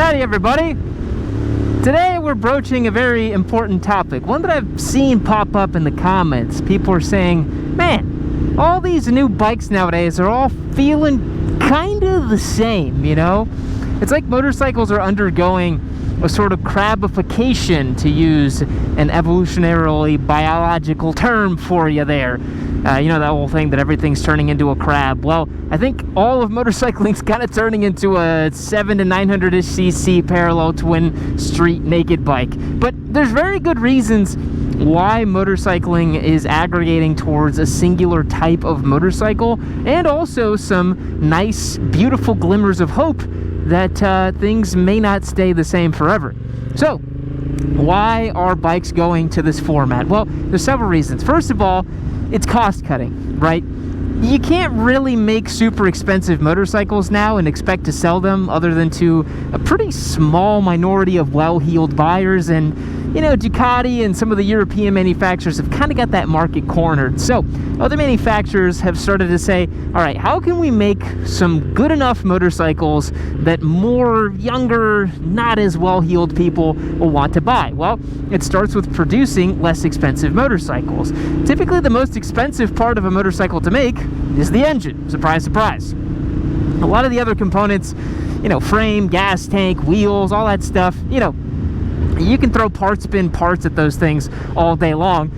Howdy everybody! Today we're broaching a very important topic, one that I've seen pop up in the comments. People are saying, man, all these new bikes nowadays are all feeling kind of the same, you know? It's like motorcycles are undergoing a sort of crabification, to use an evolutionarily biological term for you there. You know that whole thing that everything's turning into a crab. Well, I think all of motorcycling's kind of turning into a 7 to 900-ish cc parallel twin street naked bike. But there's very good reasons why motorcycling is aggregating towards a singular type of motorcycle, and also some nice, beautiful glimmers of hope that things may not stay the same forever. So, why are bikes going to this format? Well, there's several reasons. First of all, it's cost cutting, right? You can't really make super expensive motorcycles now and expect to sell them other than to a pretty small minority of well-heeled buyers, and you know, Ducati and some of the European manufacturers have kind of got that market cornered. So other manufacturers have started to say, all right, how can we make some good enough motorcycles that more younger, not as well-heeled people will want to buy? Well, it starts with producing less expensive motorcycles. Typically the most expensive part of a motorcycle to make is the engine. Surprise, surprise. A lot of the other components, you know, frame, gas tank, wheels, all that stuff, you know, you can throw parts bin parts at those things all day long.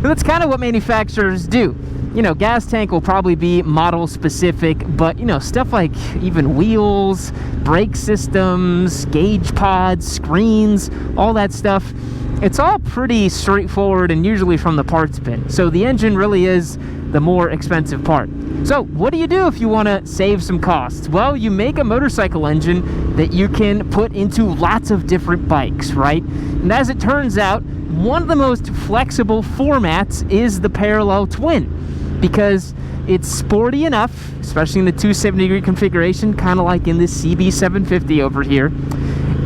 But that's kind of what manufacturers do. You know, gas tank will probably be model specific, but you know, stuff like even wheels, brake systems, gauge pods, screens, all that stuff, it's all pretty straightforward and usually from the parts bin. So the engine really is the more expensive part. So what do you do if you want to save some costs? Well, you make a motorcycle engine that you can put into lots of different bikes, right? And as it turns out, one of the most flexible formats is the parallel twin, because it's sporty enough, especially in the 270-degree configuration, kind of like in this CB750 over here.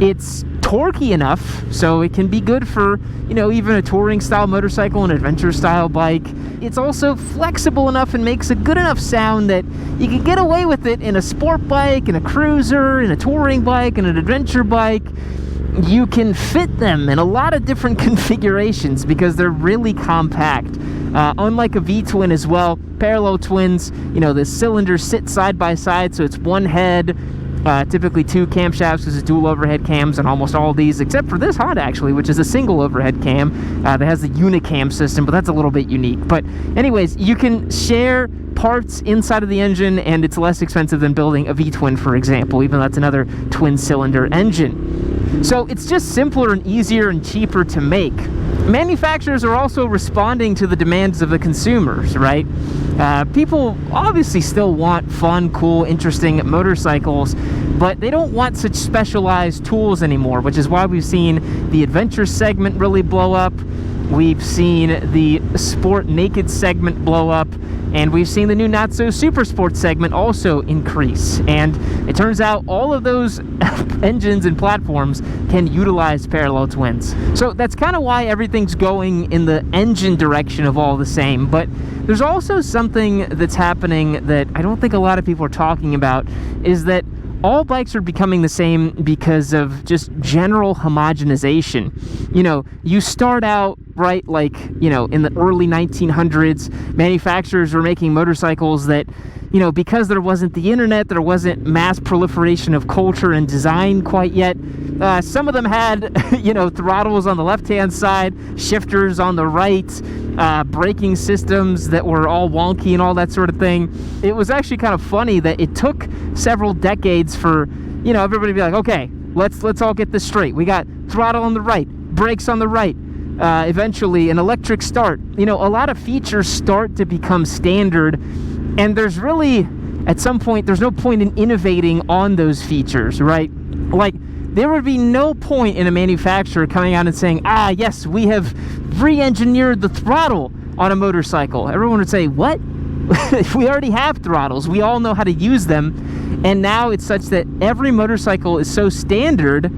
It's torquey enough, so it can be good for, you know, even a touring style motorcycle, an adventure style bike. It's also flexible enough and makes a good enough sound that you can get away with it in a sport bike, in a cruiser, in a touring bike, in an adventure bike. You can fit them in a lot of different configurations because they're really compact. Unlike a V-twin as well, parallel twins, you know, the cylinders sit side by side, so it's one head, typically two camshafts, because it's dual overhead cams on almost all of these, except for this Honda actually, which is a single overhead cam that has the unicam system, but that's a little bit unique. But anyways, you can share parts inside of the engine, and it's less expensive than building a V-twin, for example, even though that's another twin cylinder engine. So it's just simpler and easier and cheaper to make. Manufacturers are also responding to the demands of the consumers, right? People obviously still want fun, cool, interesting motorcycles, but they don't want such specialized tools anymore, which is why we've seen the adventure segment really blow up. We've seen the sport naked segment blow up, and we've seen the new not so super sport segment also increase. And it turns out all of those engines and platforms can utilize parallel twins. So that's kind of why everything's going in the engine direction of all the same. But there's also something that's happening that I don't think a lot of people are talking about, is that all bikes are becoming the same because of just general homogenization. You know, you start out, right, like, you know, in the early 1900s, manufacturers were making motorcycles that, you know, because there wasn't the internet, there wasn't mass proliferation of culture and design quite yet. Some of them had, you know, throttles on the left-hand side, shifters on the right, braking systems that were all wonky and all that sort of thing. It was actually kind of funny that it took several decades for, you know, everybody to be like, okay, let's all get this straight. We got throttle on the right, brakes on the right, eventually an electric start. You know, a lot of features start to become standard, and there's really, at some point, there's no point in innovating on those features, right? Like, there would be no point in a manufacturer coming out and saying, yes, we have re-engineered the throttle on a motorcycle. Everyone would say, what? We already have throttles. We all know how to use them. And now it's such that every motorcycle is so standard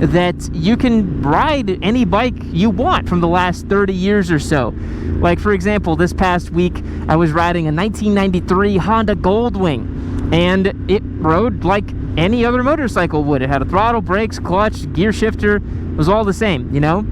that you can ride any bike you want from the last 30 years or so. Like, for example, this past week, I was riding a 1993 Honda Goldwing. and it rode like any other motorcycle would. It had a throttle, brakes, clutch, gear shifter. It was all the same, you know.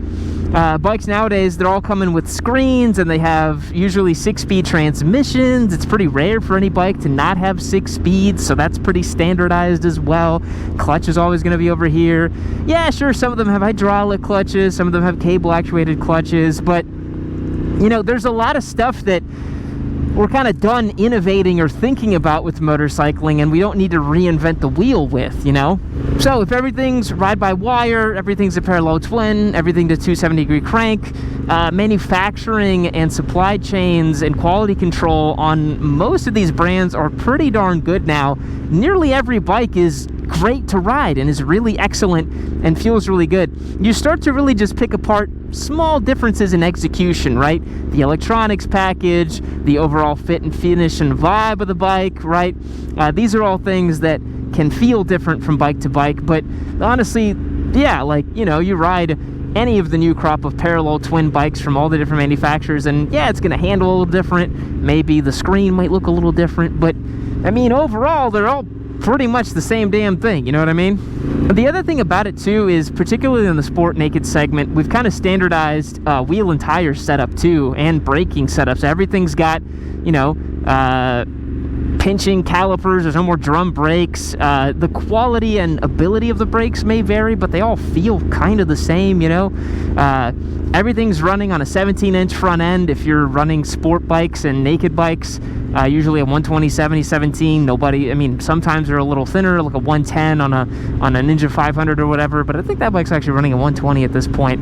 Bikes nowadays, they're all coming with screens, and they have usually 6-speed transmissions. It's pretty rare for any bike to not have 6 speeds, so that's pretty standardized as well. Clutch is always going to be over here. Yeah, sure, some of them have hydraulic clutches, some of them have cable actuated clutches, but you know, there's a lot of stuff that we're kind of done innovating or thinking about with motorcycling, and we don't need to reinvent the wheel with, you know? So if everything's ride-by-wire, everything's a parallel twin, everything to 270-degree crank, manufacturing and supply chains and quality control on most of these brands are pretty darn good now. Nearly every bike is great to ride and is really excellent and feels really good. You start to really just pick apart small differences in execution, right? The electronics package, the overall fit and finish and vibe of the bike, right? These are all things that can feel different from bike to bike, but honestly, yeah, like, you know, you ride any of the new crop of parallel twin bikes from all the different manufacturers, and yeah, it's going to handle a little different. Maybe the screen might look a little different, but I mean, overall, they're all pretty much the same damn thing, you know what I mean? The other thing about it too is, particularly in the sport naked segment, we've kind of standardized wheel and tire setup too, and braking setups. Everything's got, you know, pinching calipers. There's no more drum brakes. The quality and ability of the brakes may vary, but they all feel kind of the same, you know? Everything's running on a 17-inch front end if you're running sport bikes and naked bikes. Usually a 120, 70, 17. Nobody, I mean, sometimes they're a little thinner, like a 110 on a Ninja 500 or whatever, but I think that bike's actually running a 120 at this point.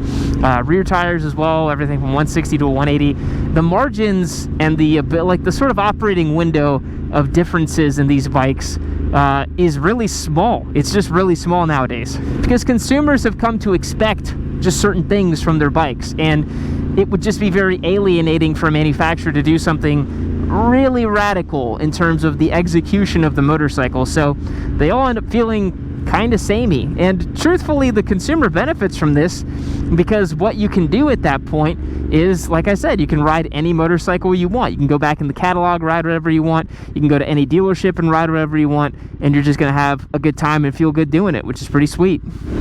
Rear tires as well, everything from 160 to a 180. The margins and the sort of operating window of differences in these bikes is really small. It's just really small nowadays because consumers have come to expect just certain things from their bikes, and it would just be very alienating for a manufacturer to do something really radical in terms of the execution of the motorcycle. So they all end up feeling kind of samey, and truthfully the consumer benefits from this because what you can do at that point is, like I said, you can ride any motorcycle you want. You can go back in the catalog, ride whatever you want. You can go to any dealership and ride whatever you want, and you're just going to have a good time and feel good doing it, which is pretty sweet.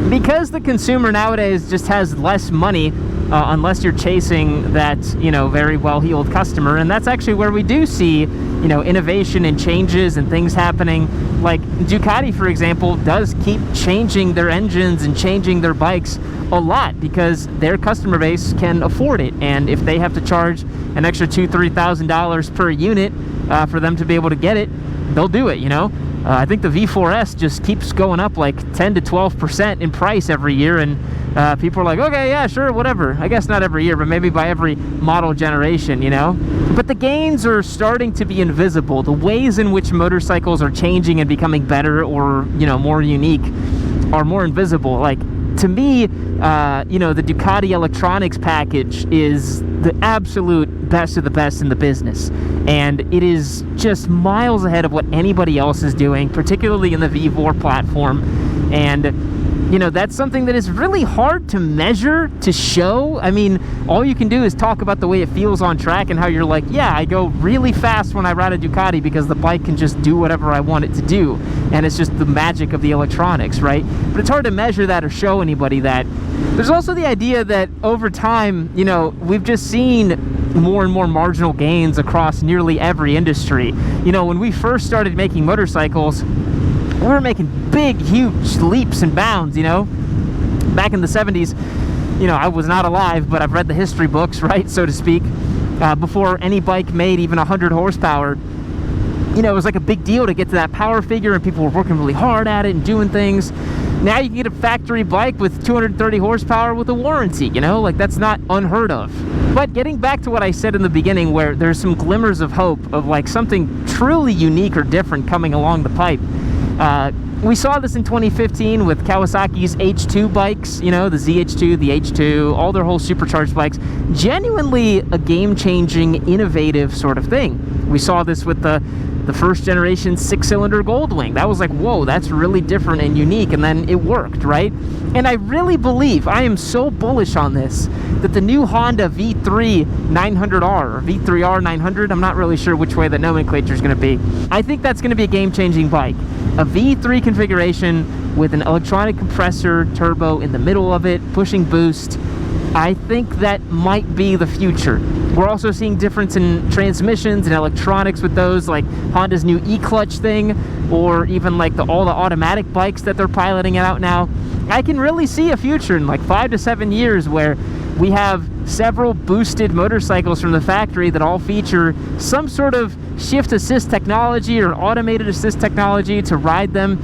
Because the consumer nowadays just has less money, unless you're chasing that, you know, very well-heeled customer, and that's actually where we do see, you know, innovation and changes and things happening. Like Ducati, for example, does keep changing their engines and changing their bikes a lot because their customer base can afford it, and if they have to charge an extra $2,000-3,000 per unit for them to be able to get it, they'll do it, you know. I think the V4S just keeps going up like 10 to 12% in price every year, and people are like, okay, yeah, sure, whatever. I guess not every year, but maybe by every model generation, you know? But the gains are starting to be invisible. The ways in which motorcycles are changing and becoming better or, you know, more unique are more invisible. Like, to me, you know, the Ducati electronics package is the absolute best of the best in the business, and it is just miles ahead of what anybody else is doing, particularly in the V4 platform. And you know, that's something that is really hard to measure, to show. I mean, all you can do is talk about the way it feels on track and how you're like, yeah, I go really fast when I ride a Ducati because the bike can just do whatever I want it to do, and it's just the magic of the electronics, right? But it's hard to measure that or show anybody that. There's also the idea that over time, you know, we've just seen more and more marginal gains across nearly every industry. You know, when we first started making motorcycles, we were making big, huge leaps and bounds, you know. Back in the 70s, you know, I was not alive, but I've read the history books, right, so to speak. Before any bike made even 100 horsepower, you know, it was like a big deal to get to that power figure, and people were working really hard at it and doing things. Now you can get a factory bike with 230 horsepower with a warranty, you know, like that's not unheard of. But getting back to what I said in the beginning, where there's some glimmers of hope of like something truly unique or different coming along the pipe. We saw this in 2015 with Kawasaki's H2 bikes, you know, the ZH2, the H2, all their whole supercharged bikes. Genuinely a game-changing, innovative sort of thing. We saw this with the the first generation 6-cylinder Goldwing. That was like, whoa, that's really different and unique, and then it worked, right? And I really believe, I am so bullish on this, that the new Honda V3 900R, or V3R 900, I'm not really sure which way the nomenclature is going to be. I think that's going to be a game-changing bike. A V3 configuration with an electronic compressor turbo in the middle of it, pushing boost. I think that might be the future. We're also seeing difference in transmissions and electronics with those, like Honda's new e-clutch thing, or even like all the automatic bikes that they're piloting out now. I can really see a future in like 5 to 7 years where we have several boosted motorcycles from the factory that all feature some sort of shift assist technology or automated assist technology to ride them.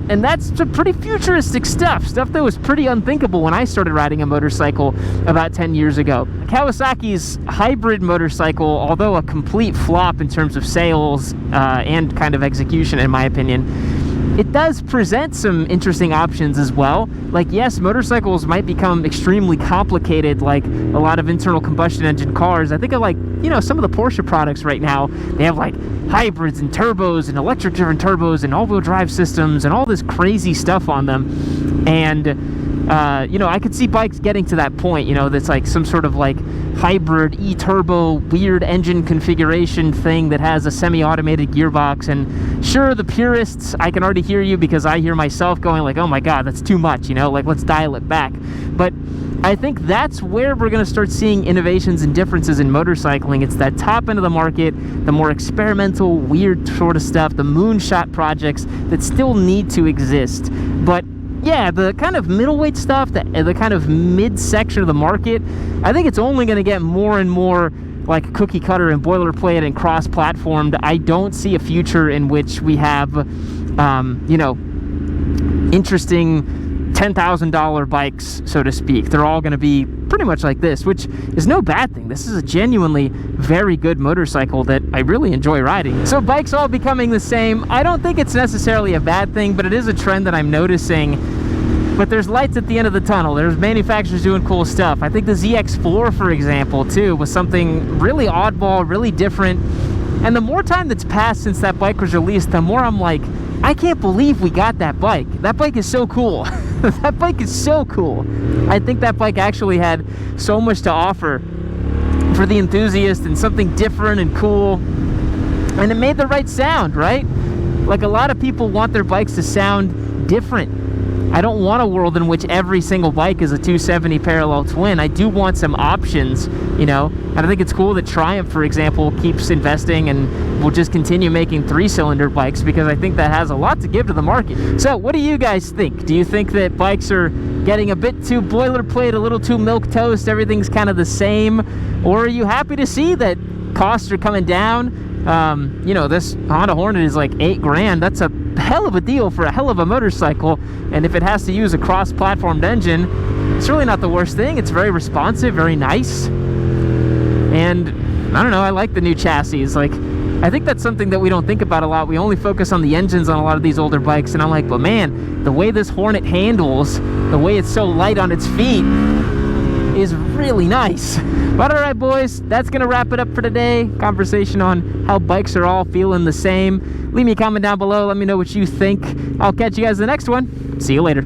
And that's pretty futuristic stuff that was pretty unthinkable when I started riding a motorcycle about 10 years ago. Kawasaki's hybrid motorcycle, although a complete flop in terms of sales and kind of execution in my opinion, it does present some interesting options as well. Like, yes, motorcycles might become extremely complicated, like a lot of internal combustion engine cars. I think of, like, you know, some of the Porsche products right now, they have like hybrids and turbos and electric driven turbos and all-wheel drive systems and all this crazy stuff on them. And you know, I could see bikes getting to that point, you know, that's like some sort of like hybrid e-turbo weird engine configuration thing that has a semi-automated gearbox. And sure, the purists, I can already hear you, because I hear myself going like, oh my god, that's too much, you know, like let's dial it back. But I think that's where we're going to start seeing innovations and differences in motorcycling. It's that top end of the market, the more experimental, weird sort of stuff, the moonshot projects that still need to exist. But yeah, the kind of middleweight stuff, the kind of mid-section of the market, I think it's only going to get more and more like cookie cutter and boilerplate and cross-platformed. I don't see a future in which we have, you know, interesting $10,000 bikes, so to speak. They're all going to be pretty much like this, which is no bad thing. This is a genuinely very good motorcycle that I really enjoy riding. So bikes all becoming the same, I don't think it's necessarily a bad thing, but it is a trend that I'm noticing. But there's lights at the end of the tunnel. There's manufacturers doing cool stuff. I think the ZX4, for example, too, was something really oddball, really different. And the more time that's passed since that bike was released, the more I'm like, I can't believe we got that bike. That bike is so cool. That bike is so cool. I think that bike actually had so much to offer for the enthusiast, and something different and cool. And it made the right sound, right? Like, a lot of people want their bikes to sound different. I don't want a world in which every single bike is a 270 parallel twin. I do want some options, you know. And I think it's cool that Triumph, for example, keeps investing and will just continue making 3-cylinder bikes, because I think that has a lot to give to the market. So what do you guys think? Do you think that bikes are getting a bit too boilerplate, a little too milquetoast, everything's kind of the same? Or are you happy to see that costs are coming down? You know, this Honda Hornet is like $8,000. That's a hell of a deal for a hell of a motorcycle. And if it has to use a cross-platformed engine, it's really not the worst thing. It's very responsive, very nice. And I don't know, I like the new chassis. Like, I think that's something that we don't think about a lot. We only focus on the engines on a lot of these older bikes, and I'm like, but man, the way this Hornet handles, the way it's so light on its feet, is really nice. But all right, boys, that's gonna wrap it up for today. Conversation on how bikes are all feeling the same. Leave me a comment down below, let me know what you think. I'll catch you guys in the next one. See you later.